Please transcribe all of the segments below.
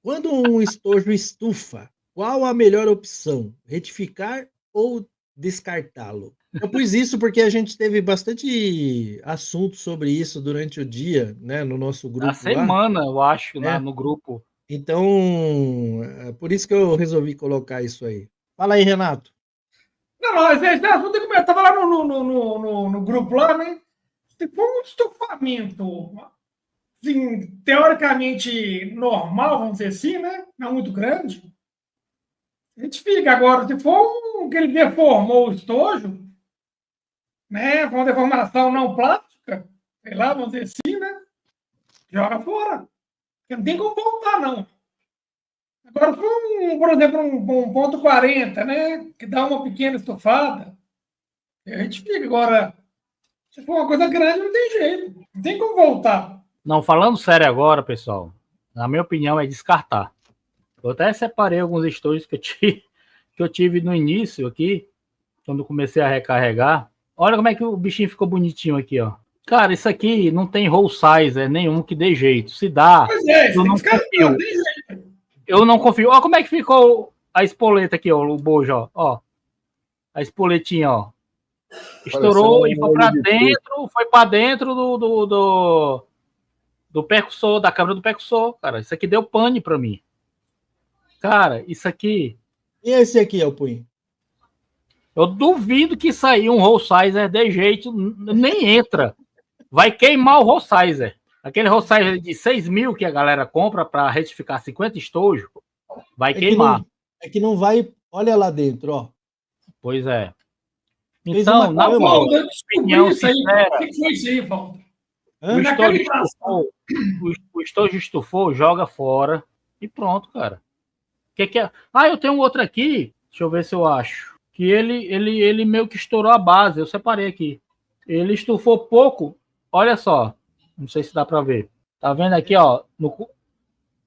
Quando um estojo estufa, qual a melhor opção? Retificar ou descartá-lo? Eu pus isso porque a gente teve bastante assunto sobre isso durante o dia, né, no nosso A grupo lá, semana, eu acho, né? no grupo. Então, é por isso que eu resolvi colocar isso aí. Fala aí, Renato. Não, mas esse assunto eu estava lá no grupo lá, né? Se for um estufamento, assim, teoricamente normal, vamos dizer assim, né? Não muito grande, a gente fica. Agora, se for que ele deformou o estojo, né? Com uma deformação não plástica, sei lá, vamos dizer assim, né? Joga fora. Porque não tem como voltar, não. Agora, por exemplo, um ponto 40, né? Que dá uma pequena estufada, a gente fica. Agora, se for uma coisa grande, não tem jeito. Não tem como voltar. Não, falando sério agora, pessoal, na minha opinião é descartar. Eu até separei alguns estojos que eu tive no início aqui, quando comecei a recarregar. Olha como é que o bichinho ficou bonitinho aqui, ó. Cara, isso aqui não tem roll size, nenhum que dê jeito. Se dá, Pois é, eu tem não que descartar, confio. tem jeito. Eu não confio. Olha como é que ficou a espoleta aqui, ó, o bojo, ó. A espoletinha, ó. Estourou e foi para dentro do percussor, da câmera do percussor, cara. Isso aqui deu pane para mim. Cara, isso aqui... E esse aqui, Alpuim? Eu duvido que sair um roll sizer de jeito, nem entra. Vai queimar o roll sizer. Aquele roll sizer de 6 mil que a galera compra para retificar 50 estojos, vai queimar. É que não vai... Olha lá dentro, ó. Pois é. Fez Então, uma na cama. minha opinião sincera, O que foi isso aí, Paulo? o estojo estufou, joga fora e pronto, cara. Que é? Ah, eu tenho um outro aqui, deixa eu ver se eu acho, que ele meio que estourou a base, eu separei aqui. Ele estufou pouco, olha só, não sei se dá para ver. Tá vendo aqui, ó,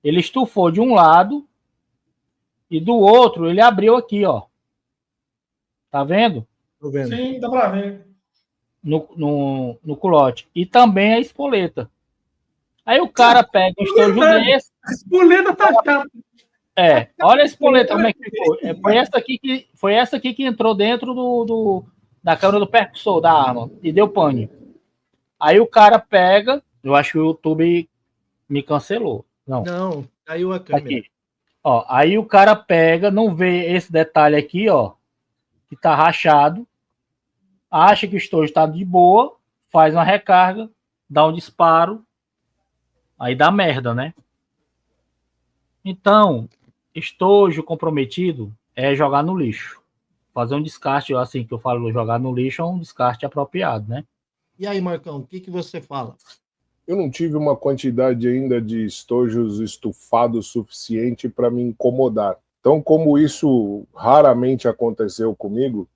ele estufou de um lado e do outro ele abriu aqui, ó. Tá vendo? Tô vendo. Sim, dá para ver. No culote. E também a espoleta. Aí o cara pega um estojo desse. A espoleta tá chata. Olha a espoleta como é que ficou. Foi essa aqui que entrou dentro da câmera do percussor da arma e deu pane. Aí o cara pega. Eu acho que o YouTube me cancelou. Não, caiu a câmera. Aqui. Ó, aí o cara pega, não vê esse detalhe aqui, ó, que tá rachado, acha que o estojo tá de boa, faz uma recarga, dá um disparo, aí dá merda, né? Então, estojo comprometido é jogar no lixo. Fazer um descarte, assim que eu falo, jogar no lixo é um descarte apropriado, né? E aí, Marcão, o que você fala? Eu não tive uma quantidade ainda de estojos estufados suficiente para me incomodar. Então, como isso raramente aconteceu comigo,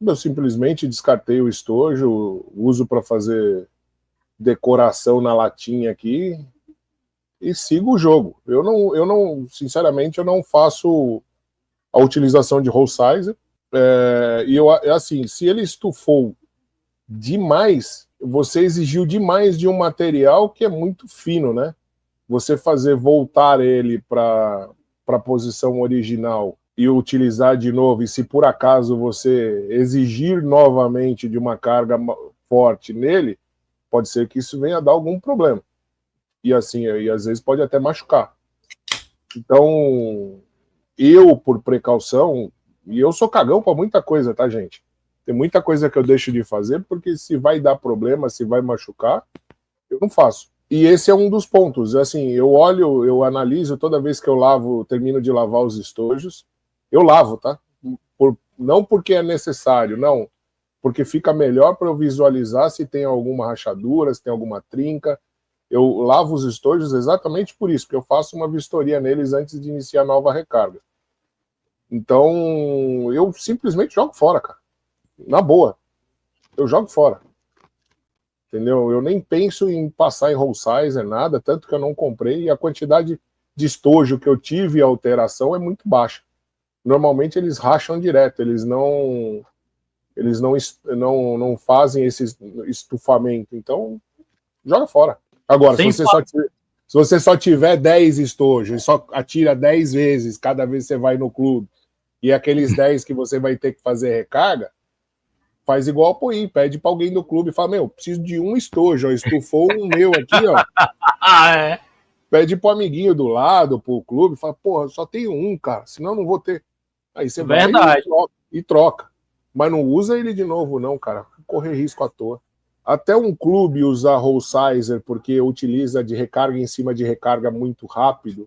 eu simplesmente descartei o estojo, uso para fazer decoração na latinha aqui e sigo o jogo. Eu não, sinceramente, eu não faço a utilização de roll size. E assim, se ele estufou demais, você exigiu demais de um material que é muito fino, né? Você fazer voltar ele para a posição original e utilizar de novo, e se por acaso você exigir novamente de uma carga forte nele, pode ser que isso venha a dar algum problema. E assim, e às vezes pode até machucar. Então, eu, por precaução, e eu sou cagão para muita coisa, tá, gente? Tem muita coisa que eu deixo de fazer, porque se vai dar problema, se vai machucar, eu não faço. E esse é um dos pontos. Assim, eu olho, eu analiso, toda vez que eu lavo, termino de lavar os estojos, eu lavo, tá? Não porque é necessário, não. Porque fica melhor para eu visualizar se tem alguma rachadura, se tem alguma trinca. Eu lavo os estojos exatamente por isso, porque eu faço uma vistoria neles antes de iniciar a nova recarga. Então, eu simplesmente jogo fora, cara. Na boa, eu jogo fora. Entendeu? Eu nem penso em passar em roll size, nada, tanto que eu não comprei, e a quantidade de estojo que eu tive, a alteração, é muito baixa. Normalmente eles racham direto, eles não fazem esse estufamento, então joga fora. Agora, se Se você só tiver 10 estojos e só atira 10 vezes cada vez que você vai no clube, e aqueles 10 que você vai ter que fazer recarga, faz igual a Poim, pede para alguém do clube e fala, meu, preciso de um estojo, ó, estufou um meu aqui, ó. É. Pede pro amiguinho do lado, pro clube, fala, porra, só tenho um, cara, senão eu não vou ter. Aí você Verdade. vai e troca. Mas não usa ele de novo, não, cara. Correr risco à toa. Até um clube usar Roll Sizer porque utiliza de recarga em cima de recarga muito rápido,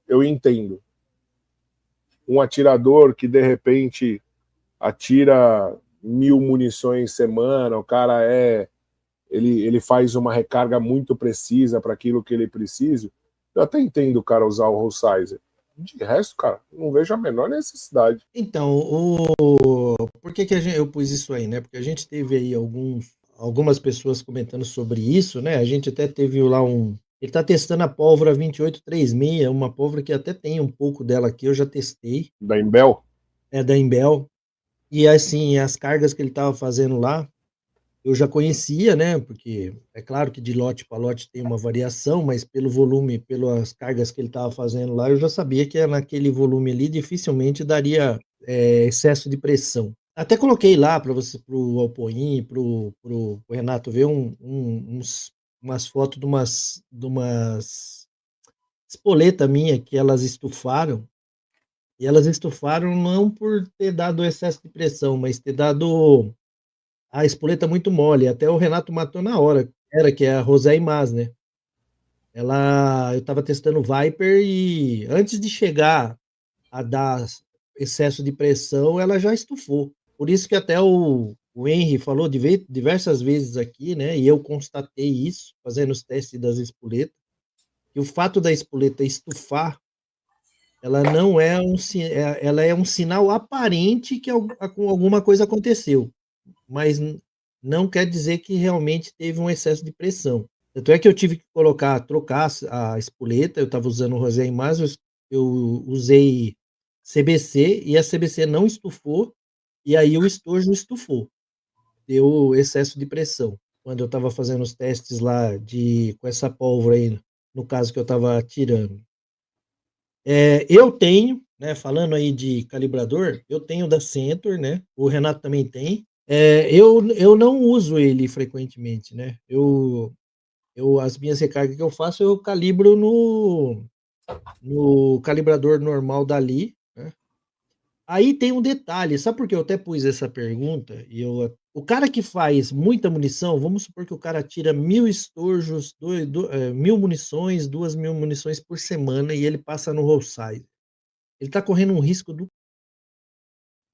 eu entendo. Um atirador que, de repente, atira 1000 munições semana, o cara ele faz uma recarga muito precisa para aquilo que ele precisa. Eu até entendo o cara usar o Roll Sizer. De resto, cara, não vejo a menor necessidade. Então, por que eu pus isso aí, né? Porque a gente teve aí algumas pessoas comentando sobre isso, né? A gente até teve lá ele tá testando a pólvora 2836, uma pólvora que até tem um pouco dela aqui, eu já testei. Da Imbel? É da Imbel. E assim, as cargas que ele tava fazendo lá, eu já conhecia, né? Porque é claro que de lote para lote tem uma variação, mas pelo volume, pelas cargas que ele estava fazendo lá, eu já sabia que naquele volume ali dificilmente daria excesso de pressão. Até coloquei lá para você, pro Alpoim, pro Renato ver umas fotos de umas espoletas minha que elas estufaram. E elas estufaram não por ter dado excesso de pressão, mas ter dado a espoleta muito mole, até o Renato matou na hora, que é a Rosé Imaz, né? Eu estava testando Viper e antes de chegar a dar excesso de pressão, ela já estufou. Por isso que até o Henry falou diversas vezes aqui, né? E eu constatei isso, fazendo os testes das espoletas, que o fato da espoleta estufar, ela não é ela é um sinal aparente que alguma coisa aconteceu, mas não quer dizer que realmente teve um excesso de pressão. Tanto é que eu tive que trocar a espoleta, eu estava usando o Rosé Imaz, eu usei CBC e a CBC não estufou, e aí o estojo estufou, deu excesso de pressão. Quando eu estava fazendo os testes lá com essa pólvora aí, no caso que eu estava tirando. Eu tenho, né, falando aí de calibrador, eu tenho da Centor, né, o Renato também tem. Eu não uso ele frequentemente, né, as minhas recargas que eu faço, eu calibro no calibrador normal dali, né. Aí tem um detalhe, sabe por que eu até pus essa pergunta? O cara que faz muita munição, vamos supor que o cara tira 1000 estojos, 1000 munições, 2000 munições por semana e ele passa no Roll Sizer. Ele tá correndo um risco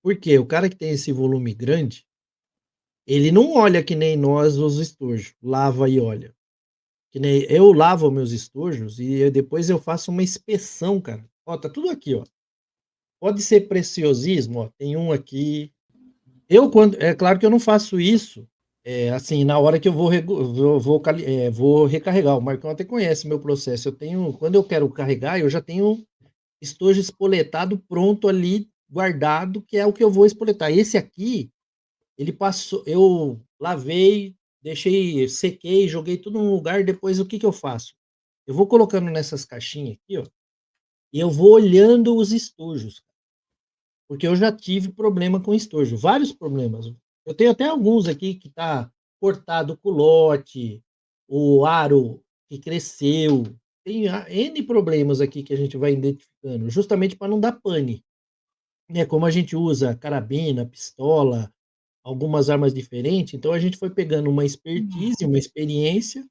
Por quê? O cara que tem esse volume grande, ele não olha que nem nós os estojos, lava e olha. Que nem eu lavo meus estojos e depois eu faço uma inspeção, cara. Ó, tá tudo aqui, ó. Pode ser preciosismo, ó, tem um aqui. É claro que eu não faço isso, assim, na hora que eu vou recarregar. O Marcão até conhece meu processo. Quando eu quero carregar, eu já tenho estojo espoletado pronto ali, guardado, que é o que eu vou espoletar. Esse aqui, ele passou, eu lavei, sequei, joguei tudo no lugar, depois o que eu faço? Eu vou colocando nessas caixinhas aqui, ó, e eu vou olhando os estojos, porque eu já tive problema com estojo, vários problemas. Eu tenho até alguns aqui que tá cortado o culote, o aro que cresceu, tem N problemas aqui que a gente vai identificando, justamente para não dar pane. Como a gente usa carabina, pistola, algumas armas diferentes, então a gente foi pegando uma expertise, uma experiência,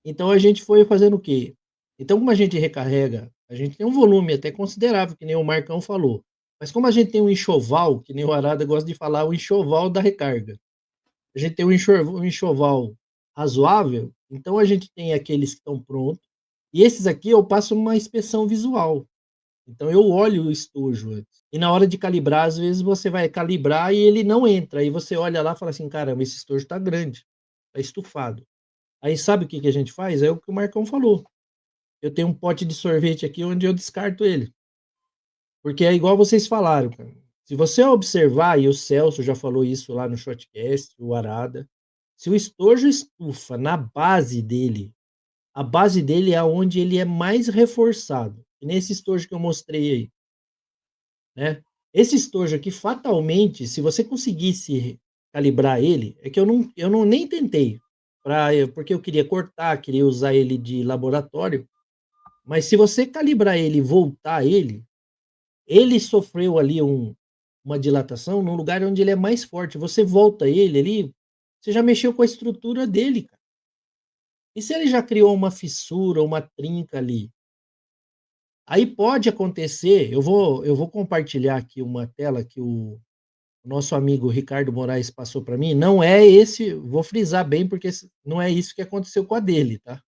então a gente foi fazendo o quê? Então, como a gente recarrega, a gente tem um volume até considerável, que nem o Marcão falou, mas como a gente tem um enxoval, que nem o Arada gosta de falar, o enxoval da recarga, a gente tem um enxoval razoável, então a gente tem aqueles que estão prontos, e esses aqui eu passo uma inspeção visual. Então eu olho o estojo antes. E na hora de calibrar, às vezes você vai calibrar e ele não entra. Aí você olha lá e fala assim, caramba, esse estojo tá grande, tá estufado. Aí sabe o que a gente faz? É o que o Marcão falou. Eu tenho um pote de sorvete aqui onde eu descarto ele. Porque é igual vocês falaram, cara. Se você observar, e o Celso já falou isso lá no Shotcast, o Arada, se o estojo estufa na base dele, a base dele é onde ele é mais reforçado. E nesse estojo que eu mostrei aí, né? Esse estojo aqui, fatalmente, se você conseguisse calibrar ele, é que eu não nem tentei, porque eu queria cortar, queria usar ele de laboratório, mas se você calibrar ele e voltar ele sofreu ali uma dilatação num lugar onde ele é mais forte. Você volta ele ali, você já mexeu com a estrutura dele, cara. E se ele já criou uma fissura, uma trinca ali? Aí pode acontecer, eu vou compartilhar aqui uma tela que o nosso amigo Ricardo Moraes passou para mim. Não é esse, vou frisar bem, porque não é isso que aconteceu com a dele, tá?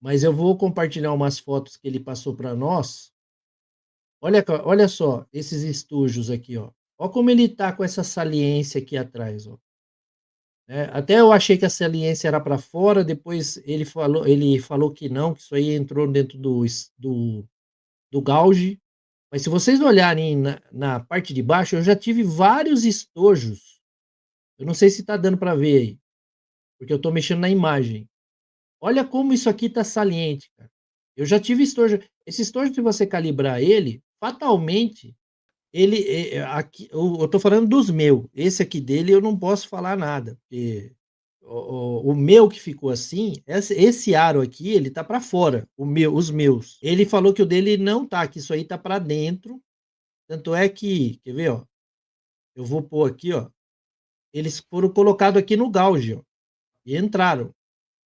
Mas eu vou compartilhar umas fotos que ele passou para nós. Olha só esses estojos aqui, ó. Olha como ele tá com essa saliência aqui atrás, ó. Até eu achei que a saliência era para fora, depois ele falou que não, que isso aí entrou dentro do gauge. Mas se vocês olharem na parte de baixo, eu já tive vários estojos. Eu não sei se tá dando para ver aí, porque eu tô mexendo na imagem. Olha como isso aqui tá saliente, cara. Eu já tive estojo. Esse estojo, se você calibrar ele, fatalmente, aqui, eu tô falando dos meus. Esse aqui dele eu não posso falar nada, porque o meu que ficou assim, esse aro aqui, ele tá para fora, os meus. Ele falou que o dele não tá, que isso aí tá para dentro. Tanto é que, quer ver, ó? Eu vou pôr aqui, ó. Eles foram colocados aqui no gauge, ó, e entraram.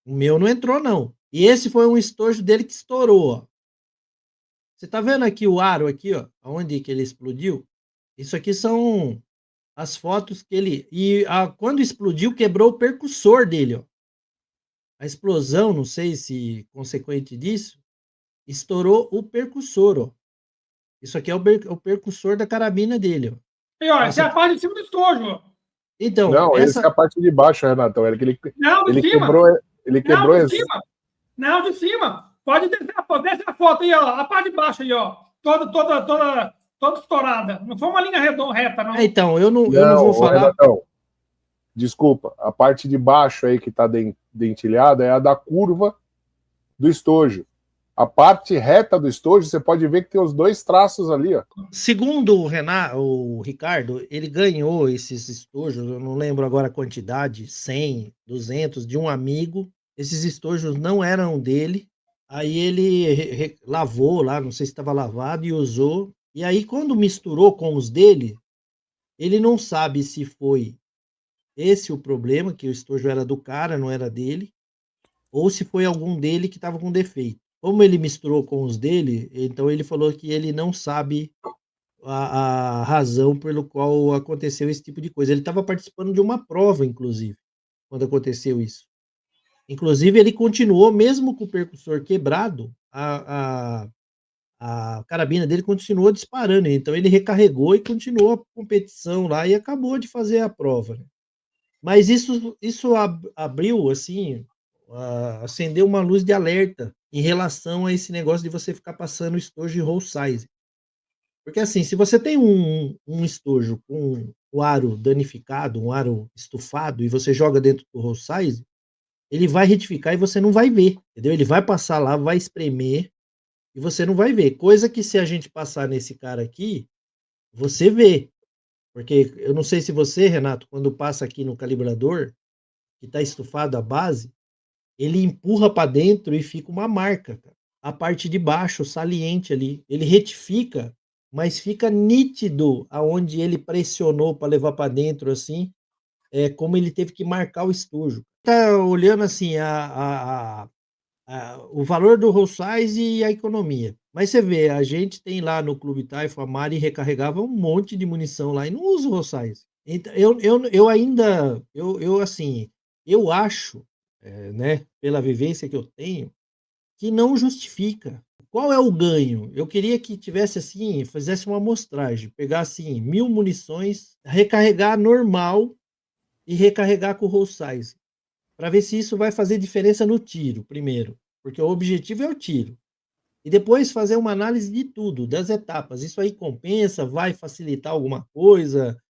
O meu não entrou, não. E esse foi um estojo dele que estourou, ó. Você tá vendo aqui o aro aqui, ó, aonde que ele explodiu? Isso aqui são as fotos que ele... quando explodiu, quebrou o percussor dele, ó. A explosão, não sei se consequente disso, estourou o percussor, ó. Isso aqui é o percussor da carabina dele, ó. E olha, essa é a parte de cima do estojo, ó. Então, Não, essa é a parte de baixo, Renatão. Não, de Ele cima. quebrou. Ele quebrou Não, de cima. Não, de cima. Pode descer a foto aí, ó. A parte de baixo aí, ó. Toda estourada. Não foi uma linha reta, não. Então, eu não vou falar. Renatão, desculpa. A parte de baixo aí que tá dentilhada é a da curva do estojo. A parte reta do estojo, você pode ver que tem os dois traços ali, ó. Segundo o Ricardo, ele ganhou esses estojos, eu não lembro agora a quantidade, 100, 200, de um amigo. Esses estojos não eram dele. Aí ele lavou lá, não sei se estava lavado, e usou. E aí, quando misturou com os dele, ele não sabe se foi esse o problema, que o estojo era do cara, não era dele, ou se foi algum dele que estava com defeito. Como ele misturou com os dele, então ele falou que ele não sabe a razão pelo qual aconteceu esse tipo de coisa. Ele estava participando de uma prova, inclusive, quando aconteceu isso. Inclusive, ele continuou, mesmo com o percussor quebrado, a carabina dele continuou disparando. Então, ele recarregou e continuou a competição lá e acabou de fazer a prova, né? Mas isso abriu, assim, acendeu uma luz de alerta em relação a esse negócio de você ficar passando estojo de roll size. Porque assim, se você tem um estojo com o aro danificado, um aro estufado, e você joga dentro do roll size, ele vai retificar e você não vai ver, entendeu? Ele vai passar lá, vai espremer, e você não vai ver. Coisa que se a gente passar nesse cara aqui, você vê. Porque eu não sei se você, Renato, quando passa aqui no calibrador, que está estufado a base, ele empurra para dentro e fica uma marca, cara. A parte de baixo, saliente ali, ele retifica, mas fica nítido aonde ele pressionou para levar para dentro, assim, como ele teve que marcar o estojo. Tá olhando assim o valor do roll size e a economia. Mas você vê, a gente tem lá no Clube Taifa, a Mari recarregava um monte de munição lá e não usa o roll size. Então, eu ainda, assim, eu acho, né, pela vivência que eu tenho, que não justifica. Qual é o ganho? Eu queria que tivesse assim, fizesse uma amostragem, pegasse 1000 munições, recarregar normal e recarregar com o roll size, para ver se isso vai fazer diferença no tiro, primeiro, porque o objetivo é o tiro. E depois fazer uma análise de tudo, das etapas. Isso aí compensa, vai facilitar alguma coisa,